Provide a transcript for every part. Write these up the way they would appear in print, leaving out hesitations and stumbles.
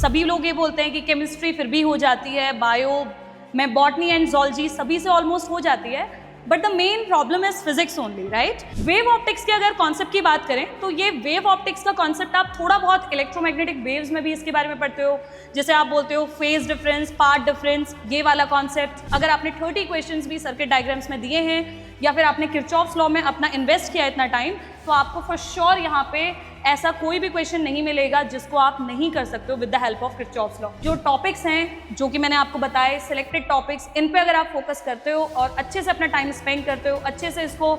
सभी लोग ये बोलते हैं कि केमिस्ट्री फिर भी हो जाती है, बायो में बॉटनी एंड zoology सभी से ऑलमोस्ट हो जाती है, but the main problem is physics only, right. Wave optics के अगर कॉन्सेप्ट की बात करें तो ये वेव ऑप्टिक्स का कॉन्सेप्ट आप थोड़ा बहुत इलेक्ट्रोमैग्नेटिक वेव्स में भी इसके बारे में पढ़ते हो, जैसे आप बोलते हो फेज डिफरेंस, पाथ डिफरेंस, ये वाला कॉन्सेप्ट। अगर आपने 30 क्वेश्चंस भी सर्किट डायग्राम्स में दिए हैं या फिर आपने किरचॉफ्स लॉ में अपना इन्वेस्ट किया इतना टाइम, तो आपको फॉर श्योर यहाँ पे ऐसा कोई भी क्वेश्चन नहीं मिलेगा जिसको आप नहीं कर सकते हो with the help of Kirchhoff's law. जो टॉपिक्स हैं जो कि मैंने आपको बताए, सिलेक्टेड टॉपिक्स, इन पे अगर आप फोकस करते हो और अच्छे से अपना टाइम स्पेंड करते हो, अच्छे से इसको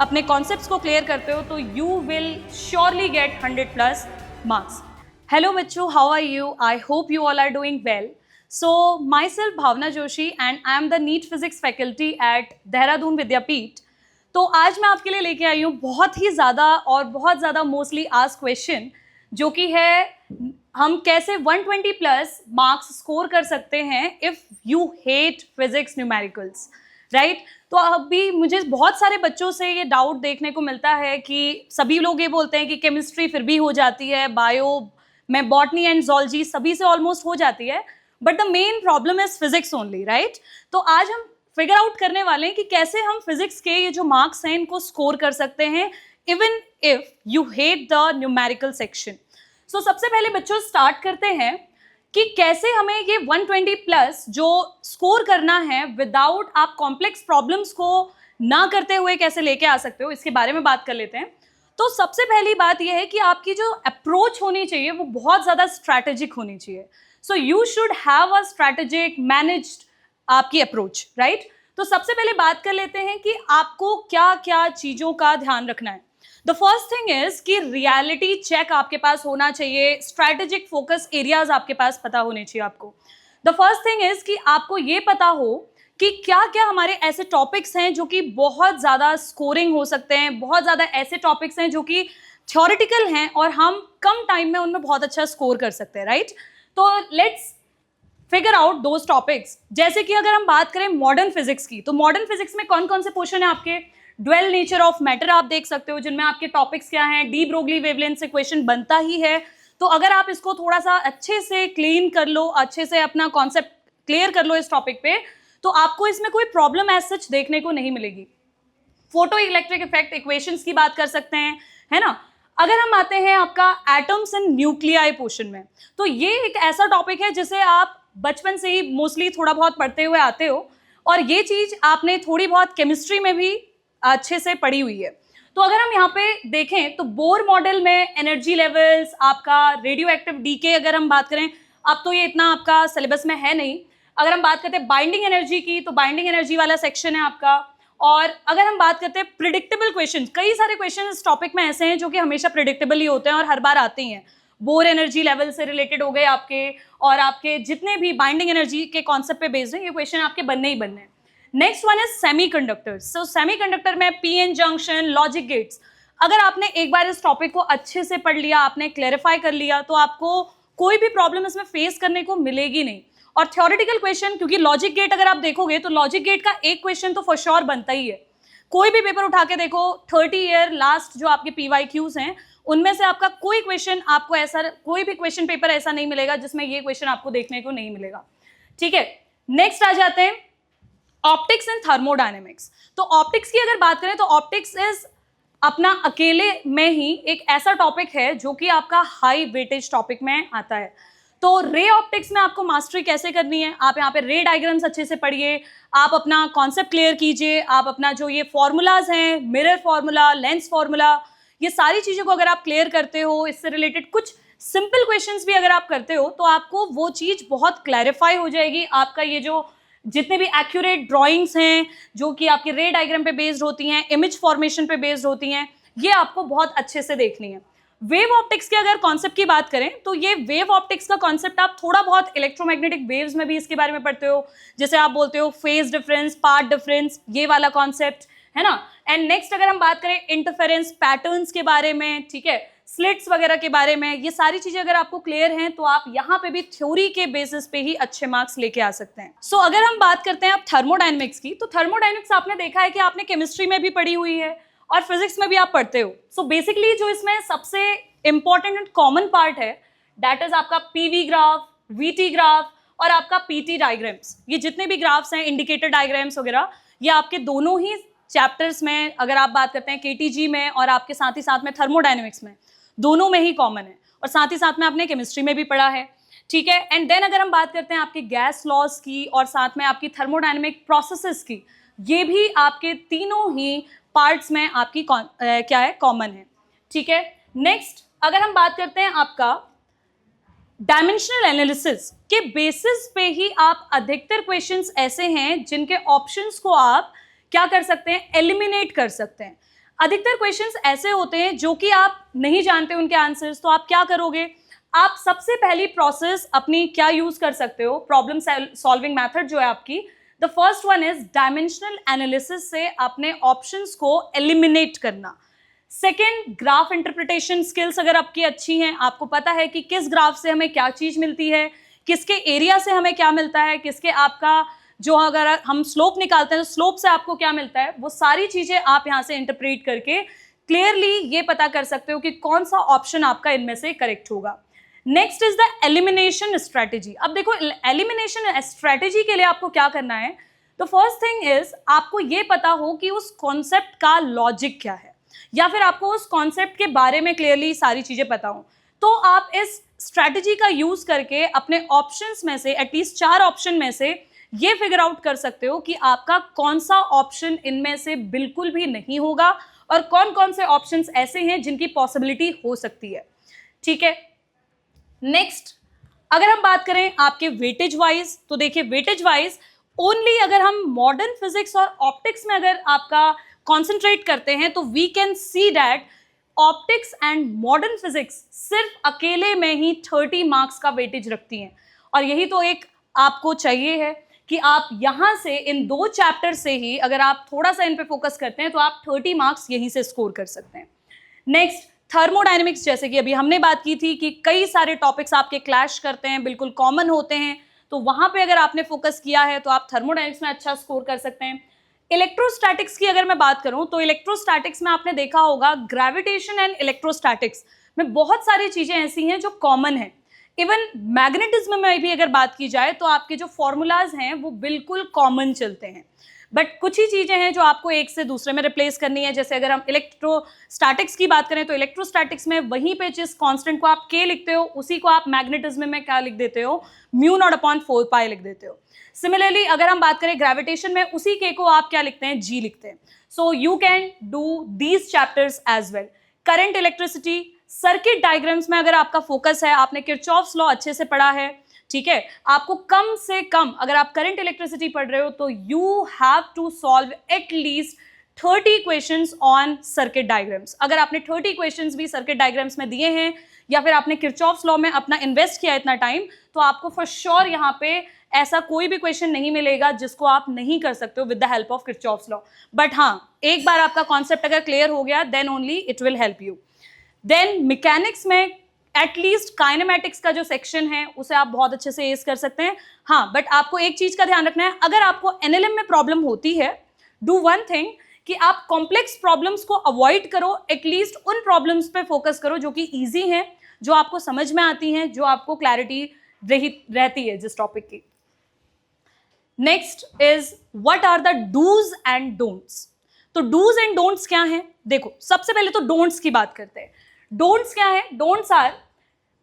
अपने कॉन्सेप्ट्स को क्लियर करते हो, तो you will surely get 100+ marks. Hello Michu, how are you? I hope you all are doing well. So myself Bhavna Joshi and I am the NEET Physics faculty at Dehradun Vidyapeeth. तो आज मैं आपके लिए लेके आई हूँ बहुत ही ज़्यादा और बहुत ज़्यादा मोस्टली आस्क्ड क्वेश्चन, जो कि है हम कैसे 120+ मार्क्स स्कोर कर सकते हैं if you hate physics numericals, right. तो अभी मुझे बहुत सारे बच्चों से ये डाउट देखने को मिलता है कि सभी लोग ये बोलते हैं कि केमिस्ट्री फिर भी हो जाती है, बायो में बॉटनी एंड zoology सभी से ऑलमोस्ट हो जाती है, but the main problem is physics only, right. तो आज हम फिगर आउट करने वाले हैं कि कैसे हम फिजिक्स के ये जो मार्क्स हैं इनको स्कोर कर सकते हैं even if you hate the numerical section. So सबसे पहले बच्चों स्टार्ट करते हैं कि कैसे हमें ये 120+ जो स्कोर करना है विदाउट आप कॉम्प्लेक्स प्रॉब्लम्स को ना करते हुए कैसे लेके आ सकते हो, इसके बारे में बात कर लेते हैं। तो सबसे पहली बात यह है कि आपकी जो अप्रोच होनी चाहिए वो बहुत ज़्यादा स्ट्रैटेजिक होनी चाहिए। So you should have a strategic managed आपकी अप्रोच, राइट। तो सबसे पहले बात कर लेते हैं कि आपको क्या क्या चीज़ों का ध्यान रखना है। द फर्स्ट थिंग इज कि रियलिटी चेक आपके पास होना चाहिए, स्ट्रैटेजिक फोकस एरियाज आपके पास पता होने चाहिए आपको। द फर्स्ट थिंग इज कि आपको ये पता हो कि क्या क्या हमारे ऐसे टॉपिक्स हैं जो कि बहुत ज़्यादा स्कोरिंग हो सकते हैं, बहुत ज़्यादा ऐसे टॉपिक्स हैं जो कि थ्योरेटिकल हैं और हम कम टाइम में उनमें बहुत अच्छा स्कोर कर सकते हैं, राइट। तो let's figure out those topics. जैसे कि अगर हम बात करें मॉडर्न फिजिक्स की, तो मॉडर्न फिजिक्स में कौन कौन से पोर्शन है आपके, ड्वेल नेचर ऑफ मैटर आप देख सकते हो, जिनमें आपके टॉपिक्स क्या हैं, डी ब्रोगली वेवलेंथ से क्वेश्चन बनता ही है। तो अगर आप इसको थोड़ा सा अच्छे से क्लीन कर लो, अच्छे से अपना कॉन्सेप्ट क्लियर कर लो इस टॉपिक पे, तो आपको इसमें कोई प्रॉब्लम एज सच देखने को नहीं मिलेगी। फोटो इलेक्ट्रिक इफेक्ट इक्वेशंस की बात कर सकते हैं, है ना। अगर हम आते हैं आपका एटम्स एंड न्यूक्लियाई पोर्शन में, तो ये एक ऐसा टॉपिक है जिसे आप बचपन से ही मोस्टली थोड़ा बहुत पढ़ते हुए आते हो, और ये चीज आपने थोड़ी बहुत केमिस्ट्री में भी अच्छे से पढ़ी हुई है। तो अगर हम यहाँ पे देखें तो बोर मॉडल में एनर्जी लेवल्स, आपका रेडियो एक्टिव डीके, अगर हम बात करें, अब तो ये इतना आपका सिलेबस में है नहीं। अगर हम बात करते हैं बाइंडिंग एनर्जी की, तो बाइंडिंग एनर्जी वाला सेक्शन है आपका। और अगर हम बात करते हैं प्रिडिक्टेबल क्वेश्चन, कई सारे क्वेश्चन इस टॉपिक में ऐसे हैं जो कि हमेशा प्रिडिक्टेबल ही होते हैं और हर बार आते ही हैं। बोर एनर्जी लेवल से रिलेटेड हो गए आपके, और आपके जितने भी बाइंडिंग एनर्जी के कॉन्सेप्ट पे बेस्ड हैं, ये क्वेश्चन आपके बनने ही बनने हैं। Next one is semiconductors. So semiconductor में पीएन जंक्शन, लॉजिक गेट्स, अगर आपने एक बार इस टॉपिक को अच्छे से पढ़ लिया, आपने क्लैरिफाई कर लिया, तो आपको कोई भी प्रॉब्लम इसमें फेस करने को मिलेगी नहीं। और थ्योरेटिकल क्वेश्चन, क्योंकि लॉजिक गेट अगर आप देखोगे तो लॉजिक गेट का एक क्वेश्चन तो फॉर श्योर बनता ही है। कोई भी पेपर उठा के देखो, 30 ईयर लास्ट जो आपके PYQs हैं, उनमें से आपका कोई क्वेश्चन आपको ऐसा, कोई भी क्वेश्चन पेपर ऐसा नहीं मिलेगा जिसमें ये क्वेश्चन आपको देखने को नहीं मिलेगा, ठीक है। नेक्स्ट आ जाते हैं ऑप्टिक्स एंड थर्मोडायनेमिक्स। तो ऑप्टिक्स की अगर बात करें तो ऑप्टिक्स इज अपना अकेले में ही एक ऐसा टॉपिक है जो कि आपका हाई वेटेज टॉपिक में आता है। तो रे ऑप्टिक्स में आपको मास्टरी कैसे करनी है, आप यहाँ पे रे डायग्राम्स अच्छे से पढ़िए, आप अपना कॉन्सेप्ट क्लियर कीजिए, आप अपना जो ये फॉर्मूलाज हैं, मिरर फॉर्मूला, लेंस फॉर्मूला, ये सारी चीज़ों को अगर आप क्लियर करते हो, इससे रिलेटेड कुछ सिंपल क्वेश्चंस भी अगर आप करते हो, तो आपको वो चीज़ बहुत क्लैरिफाई हो जाएगी। आपका ये जो जितने भी एक्यूरेट ड्राइंग्स हैं जो कि आपकी रे डायग्राम पे बेस्ड होती हैं, इमेज फॉर्मेशन पे बेस्ड होती हैं, ये आपको बहुत अच्छे से देखनी है। वेव ऑप्टिक्स के अगर कॉन्सेप्ट की बात करें तो ये वेव ऑप्टिक्स का कॉन्सेप्ट आप थोड़ा बहुत इलेक्ट्रोमैग्नेटिक वेव्स में भी इसके बारे में पढ़ते हो, जैसे आप बोलते हो फेज डिफरेंस, पाथ डिफरेंस, ये वाला कॉन्सेप्ट, है ना। एंड नेक्स्ट अगर हम बात करें इंटरफेरेंस पैटर्न्स के बारे में, ठीक है, स्लिट्स वगैरह के बारे में, ये सारी चीजें अगर आपको क्लियर हैं तो आप यहाँ पे भी थ्योरी के बेसिस पे ही अच्छे मार्क्स लेके आ सकते हैं। सो अगर हम बात करते हैं अब थर्मोडायनेमिक्स की, तो थर्मोडायनेमिक्स आपने देखा है कि आपने केमिस्ट्री में भी पढ़ी हुई है और फिजिक्स में भी आप पढ़ते हो। सो बेसिकली जो इसमें सबसे इंपॉर्टेंट एंड कॉमन पार्ट है, दैट इज आपका पीवी ग्राफ, वीटी ग्राफ और आपका पीटी डायग्राम्स। ये जितने भी ग्राफ्स हैं, इंडिकेटर डायग्राम्स वगैरह, ये आपके दोनों ही चैप्टर्स में, अगर आप बात करते हैं केटीजी में और आपके साथ ही साथ में थर्मोडायनेमिक्स में, दोनों में ही कॉमन है, और साथ ही साथ में आपने केमिस्ट्री में भी पढ़ा है, ठीक है। एंड देन अगर हम बात करते हैं आपके गैस लॉज की और साथ में आपकी थर्मोडायनेमिक प्रोसेसेस की, ये भी आपके तीनों ही पार्ट्स में आपकी क्या है, कॉमन है, ठीक है। नेक्स्ट अगर हम बात करते हैं आपका डायमेंशनल एनालिसिस के बेसिस पे ही आप अधिकतर क्वेश्चंस ऐसे हैं जिनके ऑप्शंस को आप क्या कर सकते हैं, एलिमिनेट कर सकते हैं। अधिकतर क्वेश्चंस ऐसे होते हैं जो कि आप नहीं जानते उनके आंसर्स, तो आप क्या करोगे, आप सबसे पहली प्रोसेस अपनी क्या यूज कर सकते हो, प्रॉब्लम सॉल्विंग मेथड जो है आपकी, the first one is dimensional analysis से अपने ऑप्शंस को एलिमिनेट करना। सेकेंड, ग्राफ इंटरप्रिटेशन स्किल्स अगर आपकी अच्छी हैं, आपको पता है कि किस ग्राफ से हमें क्या चीज मिलती है, किसके एरिया से हमें क्या मिलता है, किसके आपका जो अगर हम स्लोप निकालते हैं तो स्लोप से आपको क्या मिलता है, वो सारी चीजें आप यहां से इंटरप्रेट करके क्लियरली ये पता कर सकते हो कि कौन सा ऑप्शन आपका इनमें से करेक्ट होगा। Next is the elimination strategy. अब देखो एलिमिनेशन स्ट्रेटेजी के लिए आपको क्या करना है, तो फर्स्ट थिंग इज आपको ये पता हो कि उस कॉन्सेप्ट का लॉजिक क्या है, या फिर आपको उस कॉन्सेप्ट के बारे में क्लियरली सारी चीजें पता हो, तो आप इस स्ट्रेटेजी का यूज करके अपने ऑप्शंस में से एटलीस्ट 4 ऑप्शन में से ये फिगर आउट कर सकते हो कि आपका कौन सा ऑप्शन इनमें से बिल्कुल भी नहीं होगा और कौन कौन से ऑप्शंस ऐसे हैं जिनकी पॉसिबिलिटी हो सकती है, ठीक है। नेक्स्ट अगर हम बात करें आपके वेटेज वाइज, तो देखिए वेटेज वाइज ओनली अगर हम मॉडर्न फिजिक्स और ऑप्टिक्स में अगर आपका कॉन्सेंट्रेट करते हैं तो we can see that optics and modern physics सिर्फ अकेले में ही 30 मार्क्स का वेटेज रखती हैं, और यही तो एक आपको चाहिए है कि आप यहां से इन 2 चैप्टर से ही अगर आप थोड़ा सा इन पे फोकस करते हैं तो आप 30 मार्क्स यहीं से स्कोर कर सकते हैं। नेक्स्ट थर्मोडायनेमिक्स, जैसे कि अभी हमने बात की थी कि कई सारे टॉपिक्स आपके क्लैश करते हैं, बिल्कुल कॉमन होते हैं, तो वहां पे अगर आपने फोकस किया है तो आप थर्मोडायनेमिक्स में अच्छा स्कोर कर सकते हैं। इलेक्ट्रोस्टैटिक्स की अगर मैं बात करूं तो इलेक्ट्रोस्टैटिक्स में आपने देखा होगा ग्रेविटेशन एंड इलेक्ट्रोस्टैटिक्स में बहुत सारी चीजें ऐसी हैं जो कॉमन है। इवन मैग्नेटिज्म में भी अगर बात की जाए तो आपके जो फॉर्मूलाज हैं वो बिल्कुल कॉमन चलते हैं, बट कुछ ही चीजें हैं जो आपको एक से दूसरे में रिप्लेस करनी है। जैसे अगर हम इलेक्ट्रोस्टैटिक्स की बात करें तो इलेक्ट्रोस्टैटिक्स में वहीं पे जिस कांस्टेंट को आप के लिखते हो उसी को आप मैग्नेटिज्म में क्या लिख देते हो, μ0/4 पाई लिख देते हो। सिमिलरली अगर हम बात करें ग्रेविटेशन में उसी के को आप क्या लिखते हैं, जी लिखते हैं। So you can do these chapters as well. Current electricity, circuit diagrams में अगर आपका फोकस है, आपने किरचॉफ्स लॉ अच्छे से पढ़ा है, ठीक है, आपको कम से कम अगर आप करंट इलेक्ट्रिसिटी पढ़ रहे हो तो you have to solve at least 30 questions on circuit diagrams. अगर आपने 30 क्वेश्चंस भी सर्किट डायग्राम्स में दिए हैं या फिर आपने किरचॉफ्स लॉ में अपना इन्वेस्ट किया इतना टाइम, तो आपको फॉर श्योर यहाँ पे ऐसा कोई भी क्वेश्चन नहीं मिलेगा जिसको आप नहीं कर सकते हो with the help of Kirchhoff's law. But हाँ, एक बार आपका कॉन्सेप्ट अगर क्लियर हो गया then only it will help you. Then mechanics में एटलीस्ट काइनेमेटिक्स का जो सेक्शन है उसे आप बहुत अच्छे से एस कर सकते हैं। हाँ, बट आपको एक चीज का ध्यान रखना है, अगर आपको एनएलएम में प्रॉब्लम होती है, डू वन थिंग कि आप कॉम्प्लेक्स प्रॉब्लम्स को अवॉइड करो, एटलीस्ट उन प्रॉब्लम्स पे फोकस करो जो कि इजी हैं, जो आपको समझ में आती हैं, जो आपको क्लैरिटी रहती है जिस टॉपिक की। Next is what are the do's and don'ts. तो डूज एंड डोंट्स क्या हैं, देखो सबसे पहले तो डोंट्स की बात करते हैं। डोंट्स क्या है, डोंट्स आर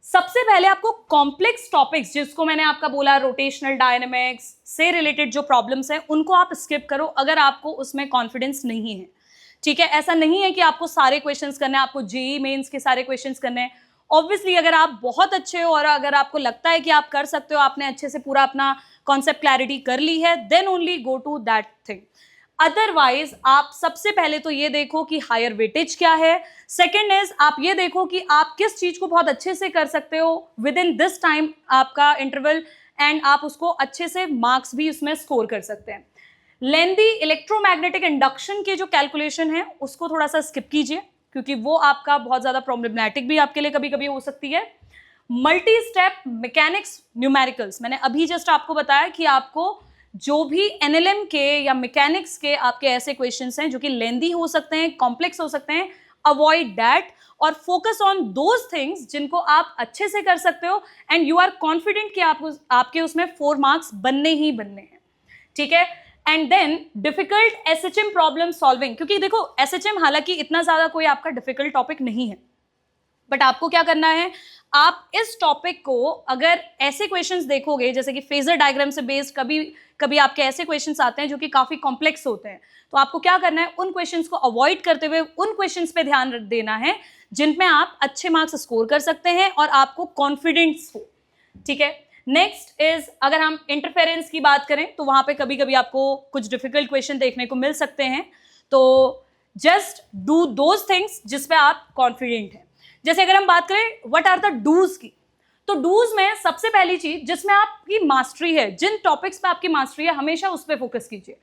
सबसे पहले आपको कॉम्प्लेक्स टॉपिक्स, जिसको मैंने आपका बोला रोटेशनल डायनेमिक्स से रिलेटेड जो प्रॉब्लम्स हैं उनको आप स्किप करो अगर आपको उसमें कॉन्फिडेंस नहीं है, ठीक है। ऐसा नहीं है कि आपको सारे क्वेश्चंस करने हैं, आपको जेईई मेंस के सारे क्वेश्चंस करने हैं। ऑब्वियसली अगर आप बहुत अच्छे हो और अगर आपको लगता है कि आप कर सकते हो, आपने अच्छे से पूरा अपना कॉन्सेप्ट क्लैरिटी कर ली है, then only go to that thing. Otherwise आप सबसे पहले तो ये देखो कि हायर वेटेज क्या है, सेकेंड इज आप ये देखो कि आप किस चीज को बहुत अच्छे से कर सकते हो विद इन दिस टाइम आपका इंटरवल, एंड आप उसको अच्छे से मार्क्स भी उसमें स्कोर कर सकते हैं। लेंदी इलेक्ट्रोमैग्नेटिक इंडक्शन के जो कैलकुलेशन है उसको थोड़ा सा स्किप कीजिए क्योंकि वो आपका बहुत ज्यादा प्रॉब्लमैटिक भी आपके लिए कभी कभी हो सकती है। मल्टी स्टेप मैकेनिक्स न्यूमेरिकल्स, मैंने अभी जस्ट आपको बताया कि आपको जो भी एनएलएम के या मैकेनिक्स के आपके ऐसे क्वेश्चंस हैं जो कि लेंदी हो सकते हैं, कॉम्प्लेक्स हो सकते हैं, अवॉइड दैट और फोकस ऑन दोज थिंग्स जिनको आप अच्छे से कर सकते हो एंड यू आर कॉन्फिडेंट कि आपके उसमें 4 मार्क्स बनने ही बनने हैं, ठीक है। And then difficult SHM problem solving, क्योंकि देखो एसएचएम हालांकि इतना ज्यादा कोई आपका डिफिकल्ट टॉपिक नहीं है, बट आपको क्या करना है, आप इस टॉपिक को अगर ऐसे क्वेश्चंस देखोगे जैसे कि फेजर डायग्राम से बेस्ड कभी कभी आपके ऐसे क्वेश्चंस आते हैं जो कि काफी कॉम्प्लेक्स होते हैं, तो आपको क्या करना है, उन क्वेश्चंस को अवॉइड करते हुए उन क्वेश्चंस पे ध्यान देना है जिनमें आप अच्छे मार्क्स स्कोर कर सकते हैं और आपको कॉन्फिडेंस हो, ठीक है। नेक्स्ट इज, अगर हम इंटरफेरेंस की बात करें तो वहां पे कभी कभी आपको कुछ डिफिकल्ट क्वेश्चन देखने को मिल सकते हैं, तो जस्ट डू दोज थिंग्स जिसपे आप कॉन्फिडेंट हैं। जैसे अगर हम बात करें व्हाट आर द डूज की, तो डूज में सबसे पहली चीज जिसमें आपकी मास्टरी है, जिन टॉपिक्स पे आपकी मास्टरी है हमेशा उस पर फोकस कीजिए।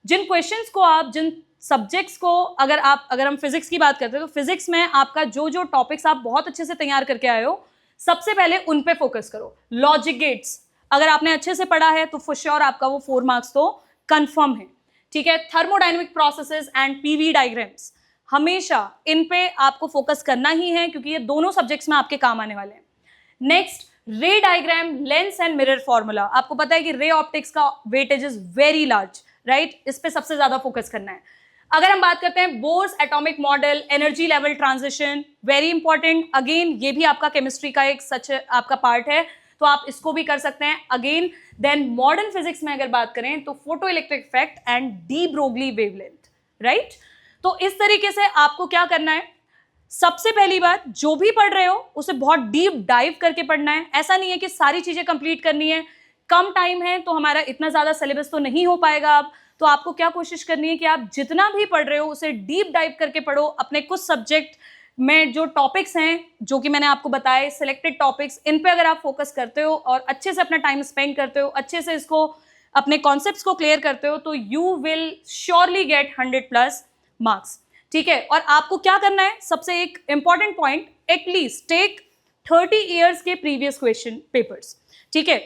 जिन क्वेश्चंस को आप, जिन सब्जेक्ट्स को, अगर हम फिजिक्स की बात करते हैं तो फिजिक्स में आपका जो जो टॉपिक्स आप बहुत अच्छे से तैयार करके आए हो सबसे पहले उन पे फोकस करो। लॉजिक गेट्स अगर आपने अच्छे से पढ़ा है तो फॉर श्योर आपका वो 4 मार्क्स तो कंफर्म है, ठीक है। Thermodynamic processes and PV diagrams, हमेशा इन पे आपको फोकस करना ही है क्योंकि ये दोनों सब्जेक्ट्स में आपके काम आने वाले हैं। नेक्स्ट, रे diagram, lens and mirror formula. आपको पता है कि रे ऑप्टिक्स का weightage is very large, right, इस पे सबसे ज्यादा फोकस करना है। अगर हम बात करते हैं Bohr's atomic model, energy level transition, very important, again ये भी आपका केमिस्ट्री का एक सच आपका पार्ट है, तो आप इसको भी कर सकते हैं अगेन। देन मॉडर्न फिजिक्स में अगर बात करें तो photo electric effect and de Broglie wavelength, right. तो इस तरीके से आपको क्या करना है, सबसे पहली बात जो भी पढ़ रहे हो उसे बहुत डीप डाइव करके पढ़ना है। ऐसा नहीं है कि सारी चीजें कंप्लीट करनी है, कम टाइम है तो हमारा इतना ज्यादा सिलेबस तो नहीं हो पाएगा अब, तो आपको क्या कोशिश करनी है कि आप जितना भी पढ़ रहे हो उसे डीप डाइव करके पढ़ो। अपने कुछ सब्जेक्ट में जो टॉपिक्स हैं जो कि मैंने आपको बताए, सिलेक्टेड टॉपिक्स, इन पे अगर आप फोकस करते हो और अच्छे से अपना टाइम स्पेंड करते हो, अच्छे से इसको अपने कॉन्सेप्ट्स को क्लियर करते हो, तो you will surely get 100+ marks, ठीक है। और आपको क्या करना है, सबसे एक important point, at least take 30 years के प्रीवियस क्वेश्चन पेपर्स, ठीक है।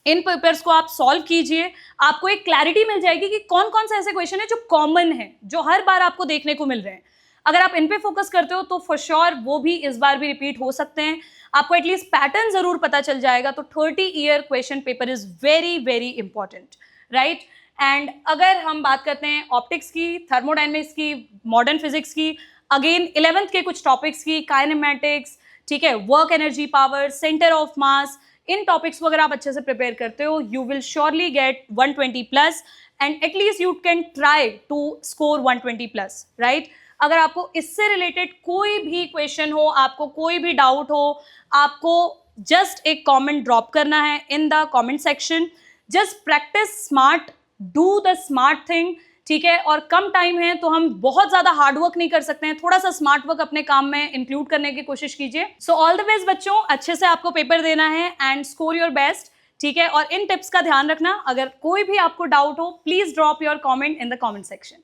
इन पेपर्स को आप सॉल्व कीजिए, आपको एक क्लैरिटी मिल जाएगी कि कौन कौन से ऐसे क्वेश्चन है जो कॉमन है, जो हर बार आपको देखने को मिल रहे हैं। अगर आप इन पे फोकस करते हो तो फॉर श्योर वो भी इस बार भी रिपीट हो सकते हैं, आपको एटलीस्ट पैटर्न जरूर पता चल जाएगा। तो 30 year question paper is very very important, right. And अगर हम बात करते हैं ऑप्टिक्स की, थर्मोडायनेमिक्स की, मॉडर्न फिजिक्स की, अगेन 11th के कुछ टॉपिक्स की, काइनेमैटिक्स, ठीक है, work energy power, centre of mass, इन टॉपिक्स को अगर आप अच्छे से प्रिपेयर करते हो you will surely get 120+ and at least you can try to score 120+, right. अगर आपको इससे रिलेटेड कोई भी क्वेश्चन हो, आपको कोई भी डाउट हो, आपको जस्ट एक कमेंट ड्रॉप करना है in the comment section. Just practice smart, do the smart thing, ठीक है। और कम टाइम है तो हम बहुत ज्यादा हार्ड वर्क नहीं कर सकते हैं, थोड़ा सा स्मार्ट वर्क अपने काम में इंक्लूड करने की कोशिश कीजिए। सो ऑल द बेस्ट बच्चों, अच्छे से आपको पेपर देना है एंड स्कोर योर बेस्ट, ठीक है। और इन टिप्स का ध्यान रखना, अगर कोई भी आपको डाउट हो please drop your comment in the comment section.